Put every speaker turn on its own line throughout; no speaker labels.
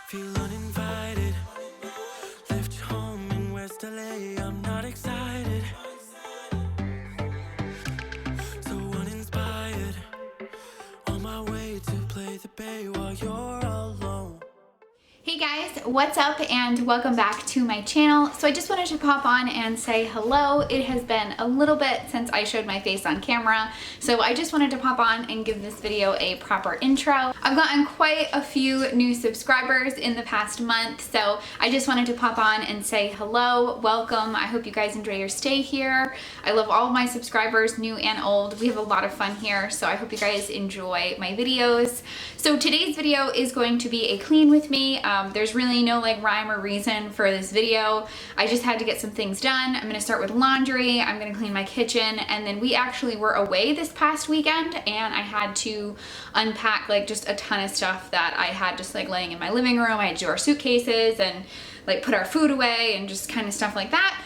Feel uninvited. Left home in West LA, I'm not excited. So uninspired. On my way to play the bay while you're alone.
Hey guys, what's up and welcome back to my channel. So I just wanted to pop on and say hello. It has been a little bit since I showed my face on camera, so I just wanted to pop on and give this video a proper intro. I've gotten quite a few new subscribers in the past month, so I just wanted to pop on and say hello, welcome. I hope you guys enjoy your stay here. I love all of my subscribers, new and old. We have a lot of fun here, so I hope you guys enjoy my videos. So today's video is going to be a clean with me. There's really no like rhyme or reason for this video. I just had to get some things done. I'm gonna start with laundry, I'm gonna clean my kitchen, and then we actually were away this past weekend and I had to unpack like just a ton of stuff that I had just like laying in my living room. I had to do our suitcases and like put our food away and just kind of stuff like that.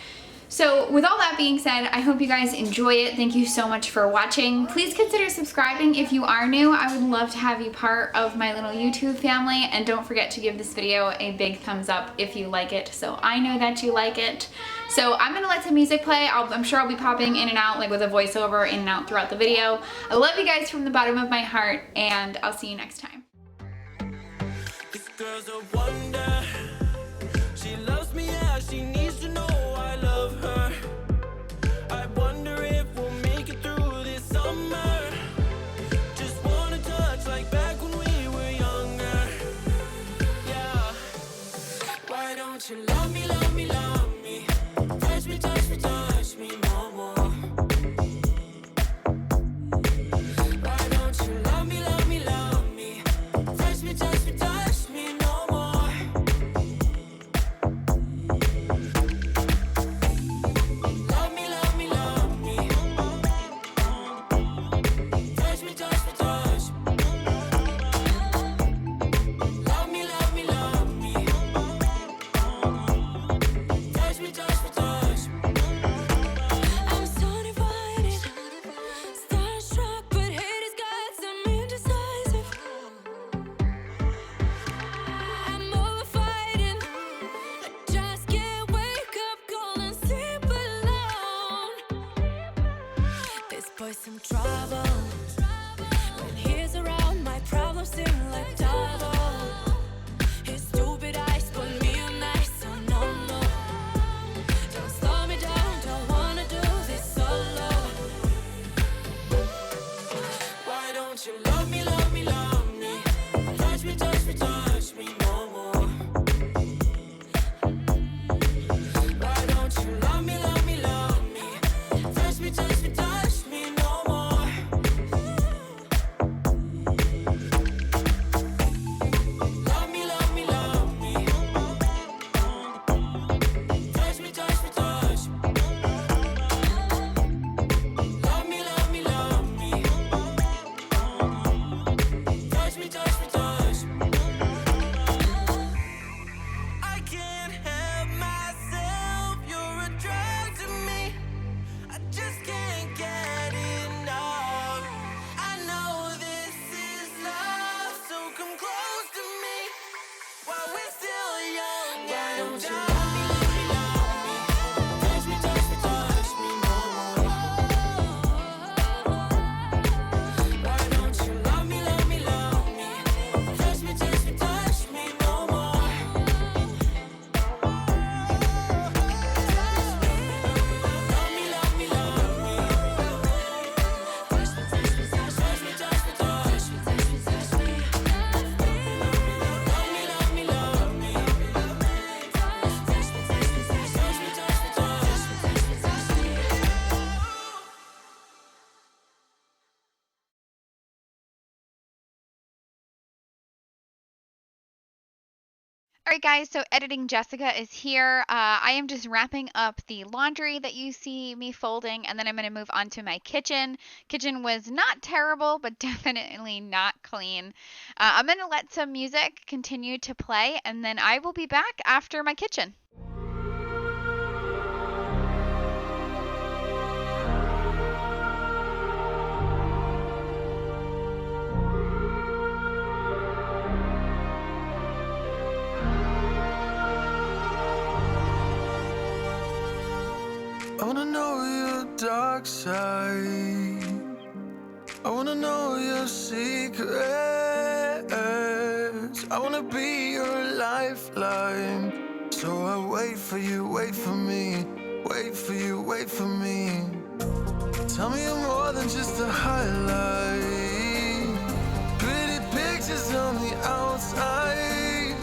So with all that being said, I hope you guys enjoy it. Thank you so much for watching. Please consider subscribing if you are new. I would love to have you part of my little YouTube family, and don't forget to give this video a big thumbs up if you like it, so I know that you like it. So I'm gonna let some music play. I'm sure I'll be popping in and out like with a voiceover in and out throughout the video. I love you guys from the bottom of my heart, and I'll see you next time.
This girl's a wonder. She loves me as she needs to know I love her. I wonder if we'll make it through this summer. Just wanna touch like back when we were younger. Yeah. Why don't you love me, love me, love me? Touch me, touch me, touch me no more. Why don't you love me, love me, love me? Touch me, touch me, touch me no more. Love me, love me, love me. Touch me, touch me, touch me. Love me, love me, love me. Touch me, touch me, touch me. I'm so divided, starstruck, but hate has got some indecisive. I'm over fighting. I just can't wake up cold and sleep alone. This boy's some trouble. When he's around, my problems seem like double. His stupid eyes put me on ice, so no, no. Don't slow me down, don't wanna do this solo. Why don't you love me, love me, love me? Touch me, touch me, touch me no more. Why don't you love me, love me, love me? Touch me, touch me, touch me no more. Love me, love me, love me. Touch me, touch me, touch me. Love me, love me, love me. Touch me, touch me, touch me. I can't help myself, you're a drug to me. I just can't get enough. I know this is love, so come close to me while we're still young. Why don't you love me, love me, love me? Touch me, touch me, touch me no more. Why don't you love me, love me, love me? Touch me, touch me, touch me no more. Love me, love me, love me. Touch me, touch me, touch me, touch me, touch me, touch me, touch me. Love me, love me, love me. Touch me, touch me, touch me, touch me, touch me, touch me, touch me.
Alright guys, so Editing Jessica is here. I am just wrapping up the laundry that you see me folding, and then I'm going to move on to my kitchen. Kitchen was not terrible, but definitely not clean. I'm going to let some music continue to play, and then I will be back after my kitchen.
wanna know your dark side. I wanna know your secrets. I wanna be your lifeline. So I wait for you, wait for me. Wait for you, wait for me. Tell me you're more than just a highlight. Pretty pictures on the outside.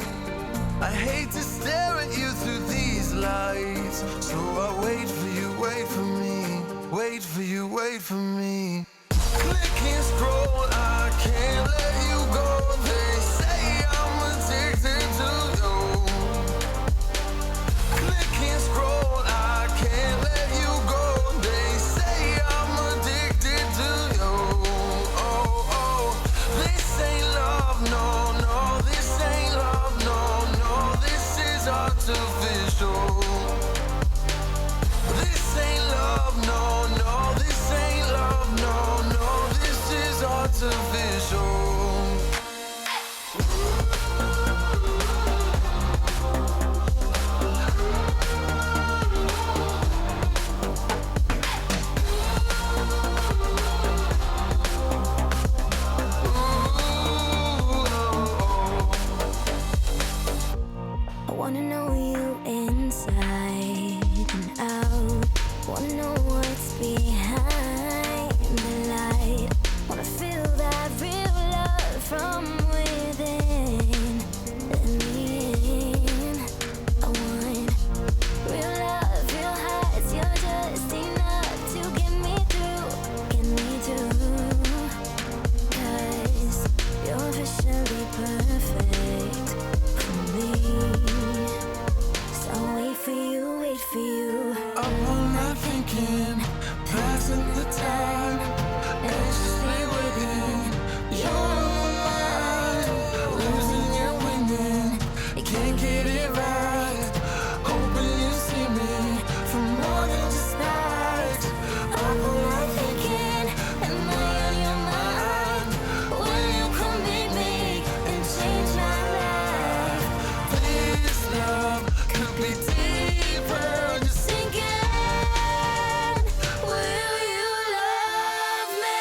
I hate to stare at you through these lights. So I wait for you, wait for me. Wait for you, wait for me. Click and scroll, I can't let you go. They say I'm addicted to you. Click and scroll, I can't let you go. They say I'm addicted to you. Oh, oh, this ain't love, no, no. This ain't love, no, no. This is artificial. This ain't love, no, no. This ain't love, no, no. This is artificial.
I wanna know you inside and out. Wanna know what's behind the light. Wanna feel that real love from within. Let me in. I want real love, real highs. You're just enough to get me through, get me through. 'Cause you're officially perfect for me. So wait for you, wait for you.
Up all night thinking, passing the time, anxiously waiting. You're on my mind, losing and winning. You can't get it right. Hoping you see me for more than just night.
Up all night thinking, am I on your mind? Will you come meet me and change my life?
This love could be deeper. Just
Thinking, will you love me?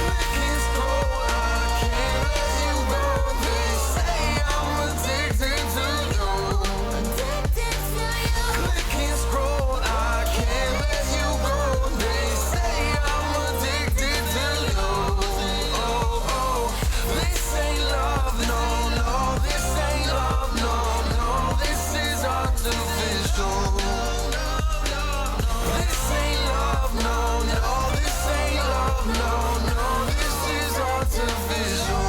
click and scroll, I can't let you go. They say I'm addicted to you.
Addicted to you.
Click and scroll, I can't let you go. They say I'm addicted to you. Oh, oh, this ain't love, no, no. This ain't love, no, no. This is artificial. This ain't love, no, no. This ain't love, no, no. This is artificial.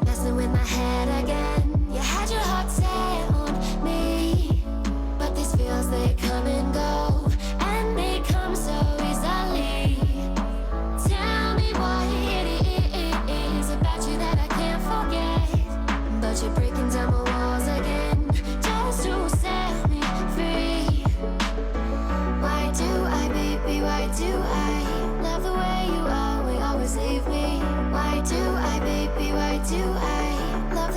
Messing with my head again. You had your heart set on me, but these feels, they come and go, and they come so easily. Tell me what it is about you that I can't forget. But you're breaking down my walls again, just to set me free. Why do I, baby, why do I love the way you are, we always leave me? Why do I, baby, why do I love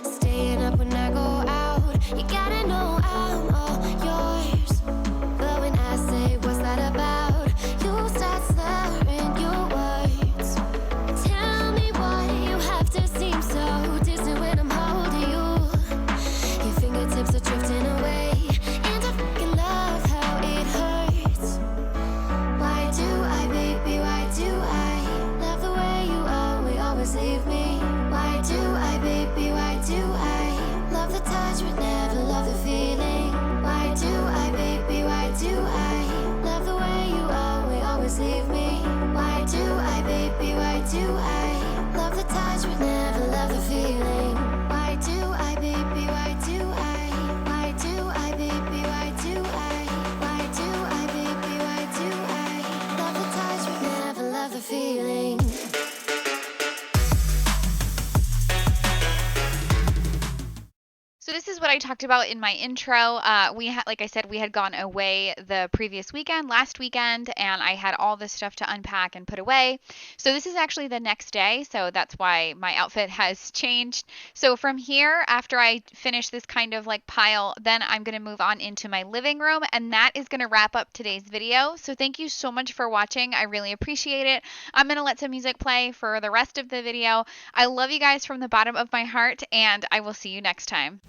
Staying up when I go out, you gotta know I'm all yours. But when I say what's that about, you start slurring your words. Tell me why you have to seem so distant when I'm holding you. Your fingertips are drifting away, and I fucking love how it hurts. Why do I, baby, why do I love the way you always leave me? Why do I, baby, why do I love the touch but never love the feeling? Why do I, baby, why do I love the way you always leave me? Why do I, baby, why do I love the touch but never love the feeling? Why do I, baby, why do I baby, why do I baby, why do I love the touch but never love the feeling?
So this is what I talked about in my intro. Like I said, we had gone away the previous weekend, last weekend, and I had all this stuff to unpack and put away. So this is actually the next day, so that's why my outfit has changed. So from here, after I finish this kind of like pile, then I'm going to move on into my living room, and that is going to wrap up today's video. So thank you so much for watching. I really appreciate it. I'm going to let some music play for the rest of the video. I love you guys from the bottom of my heart, and I will see you next time.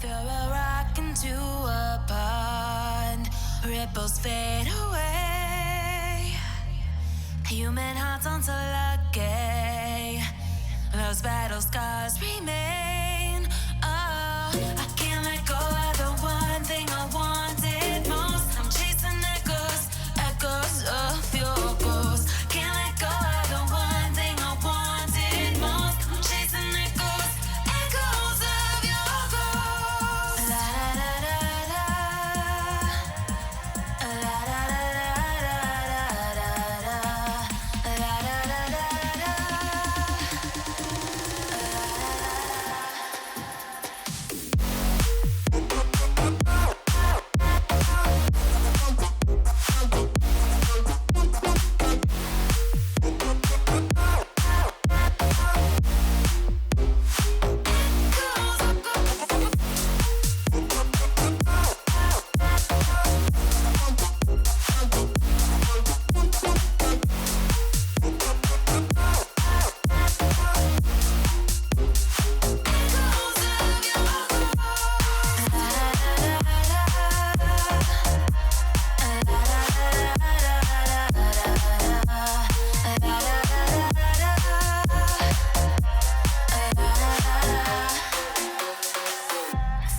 Throw a rock into a pond, ripples fade away. Human hearts aren't so lucky, those battle scars remain. Oh, I can't let go of the one thing I wanted most. I'm chasing echoes, echoes of your ghost. Can't let go of the one thing I wanted most. I'm chasing echoes, echoes of your ghost. La da da da da, la da da da da da da, la da da da da.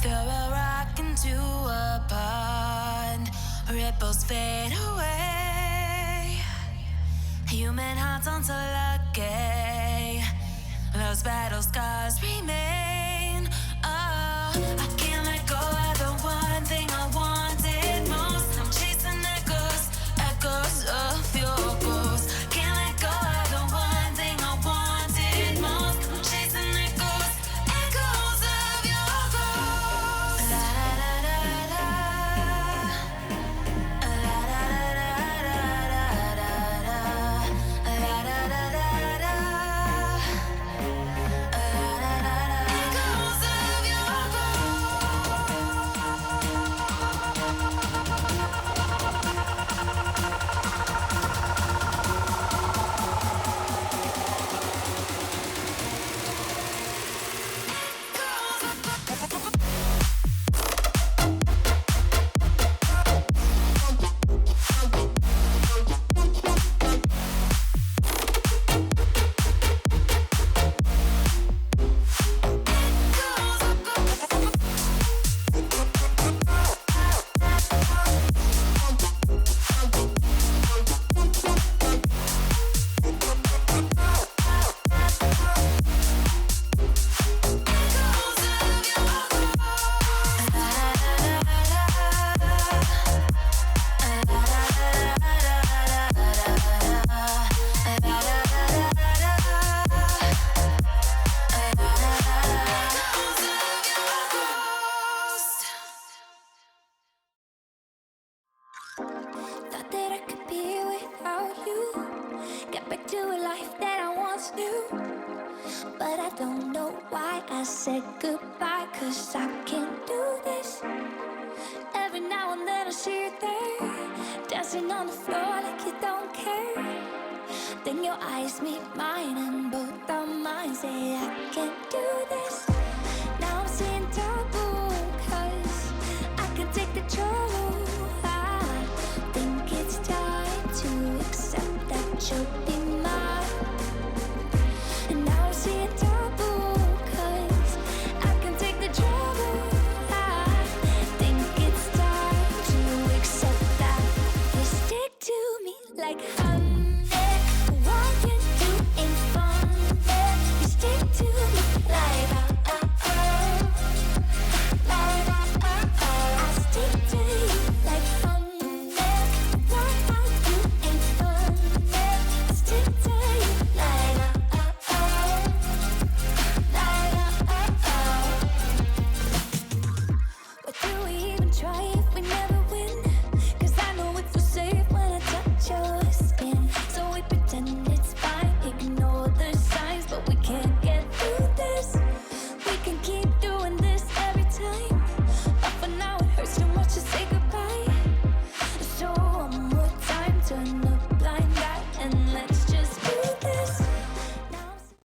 Throw a rock into a pond, ripples fade away. Human hearts aren't so lucky, those battle scars remain. Oh, I can't let go of the one thing I wanted most. I'm chasing echoes, echoes of your ghost. Can't let go of the one thing I wanted most. I'm chasing echoes, echoes of your ghost. La da da da da, la da da da da da da da, la da da da da, la da da da da.
Thought that I could be without you. Get back to a life that I once knew. But I don't know why I said goodbye, 'cause I can't do this. Every now and then I see you there, dancing on the floor like you don't care. Then your eyes meet mine and both our minds say I can't do this. Now I'm seeing double, 'cause I can take the trouble.